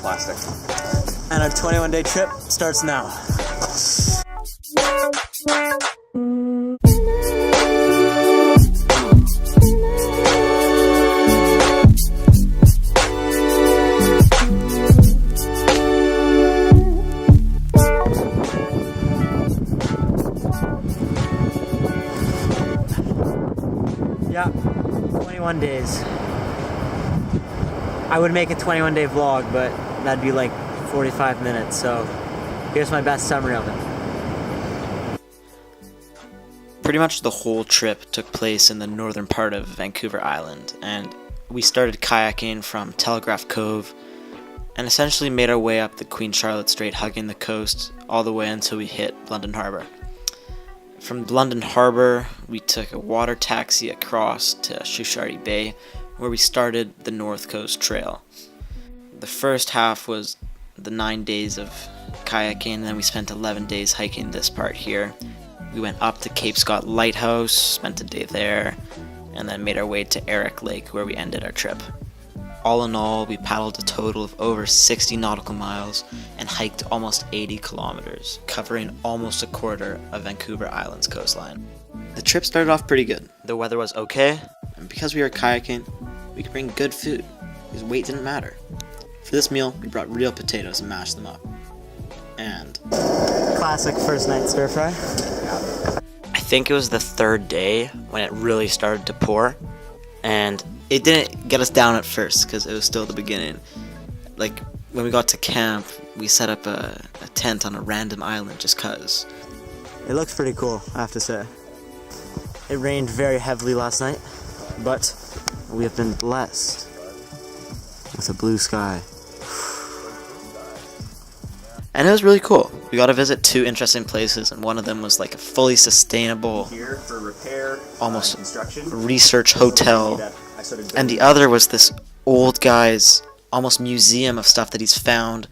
Plastic. And our 21-day trip starts now. Yeah, 21 days. I would make a 21-day vlog, but that'd be like 45 minutes, so here's my best summary of it. Pretty much the whole trip took place in the northern part of Vancouver Island, and we started kayaking from Telegraph Cove and essentially made our way up the Queen Charlotte Strait, hugging the coast all the way until we hit London Harbour. From London Harbour, we took a water taxi across to Shusharty Bay, where we started the North Coast Trail. The first half was the 9 days of kayaking, and then we spent 11 days hiking this part here. We went up to Cape Scott Lighthouse, spent a day there, and then made our way to Eric Lake, where we ended our trip. All in all, we paddled a total of over 60 nautical miles and hiked almost 80 kilometers, covering almost a quarter of Vancouver Island's coastline. The trip started off pretty good. The weather was okay, and because we were kayaking, we could bring good food, because weight didn't matter. For this meal, we brought real potatoes and mashed them up. And Classic first night stir fry. I think it was the third day when it really started to pour, and it didn't get us down at first because it was still the beginning. Like, when we got to camp, we set up a tent on a random island just cause. It looks pretty cool, I have to say. It rained very heavily last night, but we have been blessed with a blue sky. And it was really cool. We got to visit 2 interesting places, and one of them was like a fully sustainable, Here for repair, almost construction. research hotel, and the other was this old guy's almost museum of stuff that he's found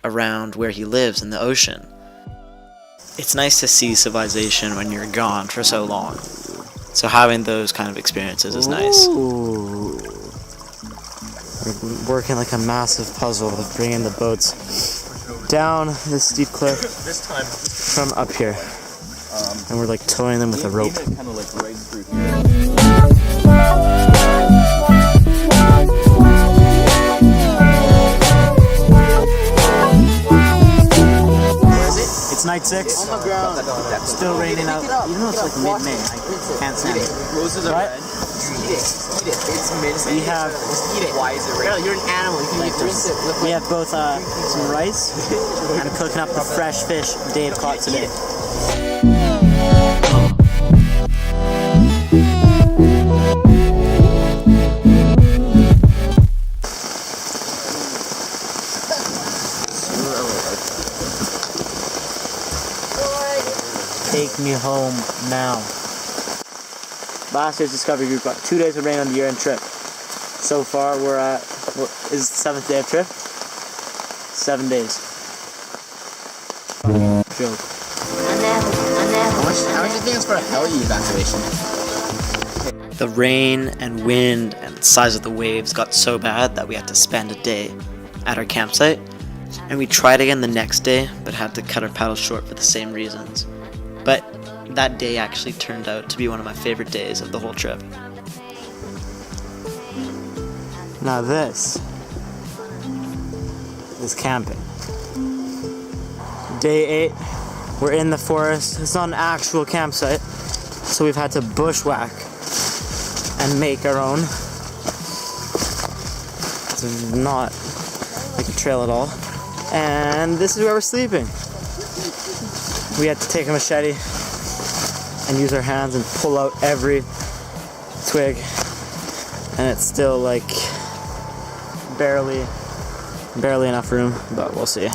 around where he lives in the ocean. It's nice to see civilization when you're gone for so long. So having those kind of experiences is nice. Ooh. We're working like a massive puzzle of bringing the boats down this steep cliff This time, from up here. And we're like towing them with a rope. kind of like right through here. It's night 6. Still raining out. Even though it's like mid-May, I can't stand it. Roses are What? red. Eat it. It's mint. We have Eat it. Why is it red? You're an animal. You can eat this. we have both some rice and cooking up the fresh fish Dave caught today. Take me home now. Last year's Discovery Group got 2 days of rain on the year-end trip. So far, we're at, what is the 7th day of trip? 7 days. Joke. How much do you think it's for a heli evacuation? The rain and wind and the size of the waves got so bad that we had to spend a day at our campsite. And we tried again the next day, but had to cut our paddles short for the same reasons. But that day actually turned out to be one of my favorite days of the whole trip. Now this is camping. Day 8, we're in the forest. It's not an actual campsite, so we've had to bushwhack and make our own. It's not like a trail at all. And this is where we're sleeping. We had to take a machete and use our hands and pull out every twig, and it's still like barely enough room, but we'll see.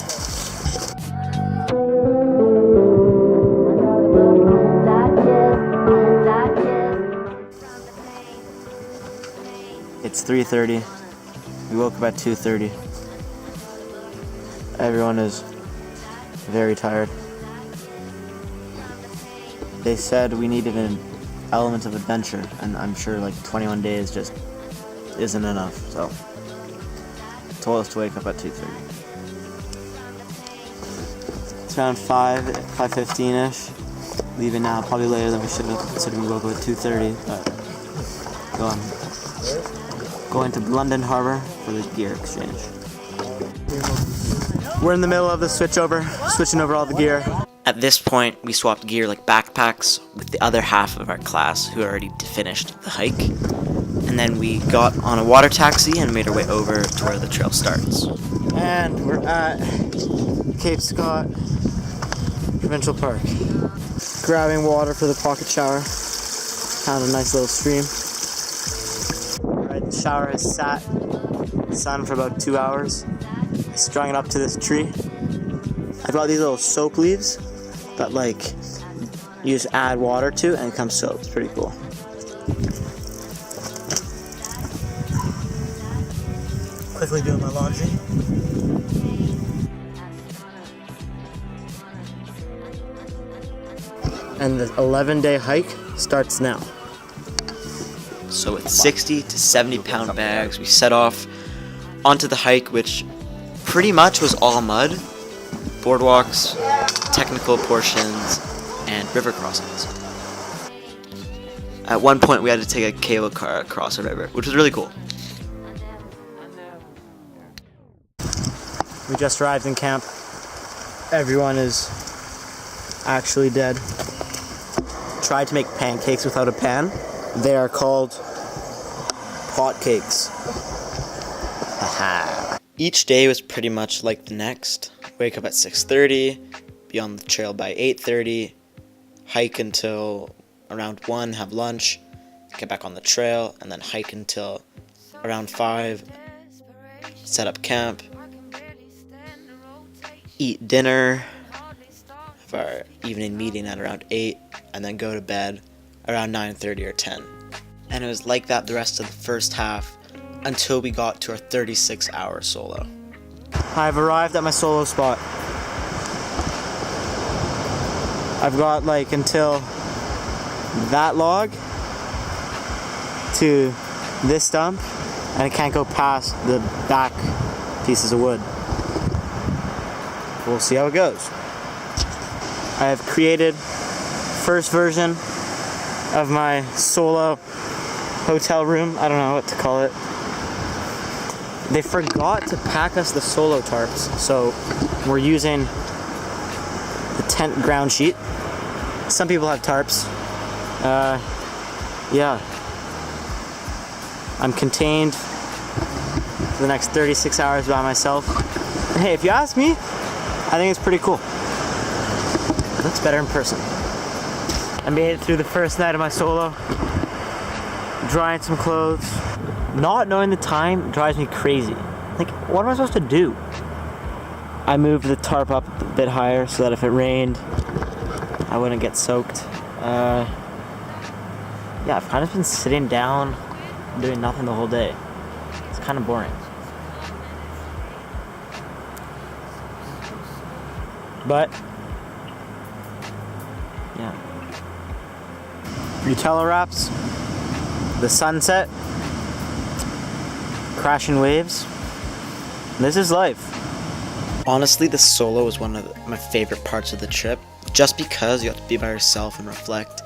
It's 3:30. We woke up at 2:30. Everyone is very tired. They said we needed an element of adventure, and I'm sure like 21 days just isn't enough, so told us to wake up at 2:30. It's around 5:15ish. Leaving now, probably later than we should have, considering we woke up at 2:30. But going to London Harbour for the gear exchange. We're in the middle of the switching over all the gear. At this point, we swapped gear like backpacks with the other half of our class who already finished the hike. And then we got on a water taxi and made our way over to where the trail starts. And we're at Cape Scott Provincial Park. Grabbing water for the pocket shower. Found a nice little stream. Alright, the shower has sat in the sun for about 2 hours. I strung it up to this tree. I got these little soap leaves that like you just add water to and it comes soap. It's pretty cool. Quickly doing my laundry. And the 11-day hike starts now. So with 60 to 70 pound bags, we set off onto the hike, which pretty much was all mud, boardwalks, technical portions, and river crossings. At one point we had to take a cable car across the river, which was really cool. We just arrived in camp. Everyone is actually dead. Tried to make pancakes without a pan. They are called pot cakes. Haha. Each day was pretty much like the next. Wake up at 6:30, be on the trail by 8:30, hike until around 1, have lunch, get back on the trail, and then hike until around 5, set up camp, eat dinner, have our evening meeting at around 8, and then go to bed around 9:30 or 10. And it was like that the rest of the first half until we got to our 36-hour solo. I've arrived at my solo spot. I've got like until that log to this stump, and I can't go past the back pieces of wood. We'll see how it goes. I have created first version of my solo hotel room. I don't know what to call it. They forgot to pack us the solo tarps, so we're using the tent ground sheet. Some people have tarps. Yeah. I'm contained for the next 36 hours by myself. And hey, if you ask me, I think it's pretty cool. It looks better in person. I made it through the first night of my solo. Drying some clothes. Not knowing the time drives me crazy. Like, what am I supposed to do? I moved the tarp up a bit higher so that if it rained, I wouldn't get soaked. Yeah, I've kind of been sitting down, doing nothing the whole day. It's kind of boring. But, yeah. Nutella wraps, the sunset, crashing waves. This is life. Honestly, the solo was one of my favorite parts of the trip, just because you have to be by yourself and reflect.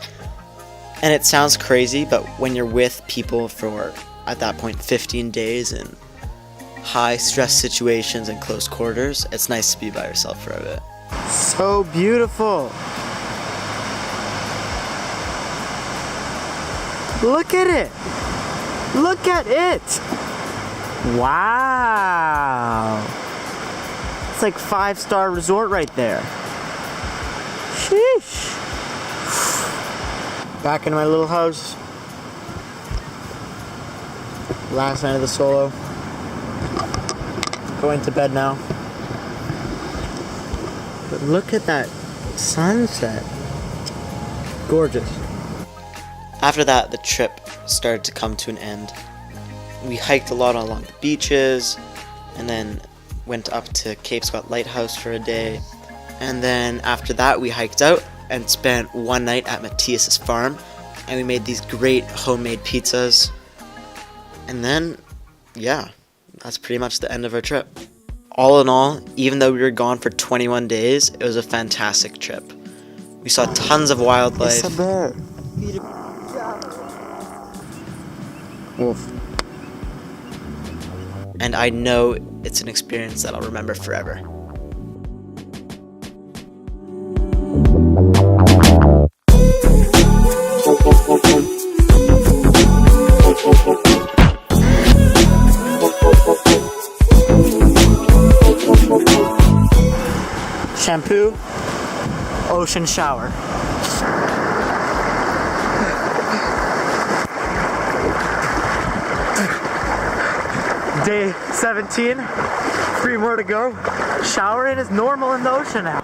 And it sounds crazy, but when you're with people for, at that point, 15 days in high stress situations and close quarters, it's nice to be by yourself for a bit. So beautiful. Look at it. Look at it. Wow. It's like 5-star resort right there. Sheesh. Back in my little house. Last night of the solo. Going to bed now. But look at that sunset. Gorgeous. After that, the trip started to come to an end. We hiked a lot along the beaches, and then went up to Cape Scott Lighthouse for a day. And then after that, we hiked out and spent one night at Matthias's farm, and we made these great homemade pizzas. And then, yeah, that's pretty much the end of our trip. All in all, even though we were gone for 21 days, it was a fantastic trip. We saw tons of wildlife. It's a bear. Wolf. And I know it's an experience that I'll remember forever. Shampoo, ocean shower. Day 17, 3 more to go. Showering is normal in the ocean now.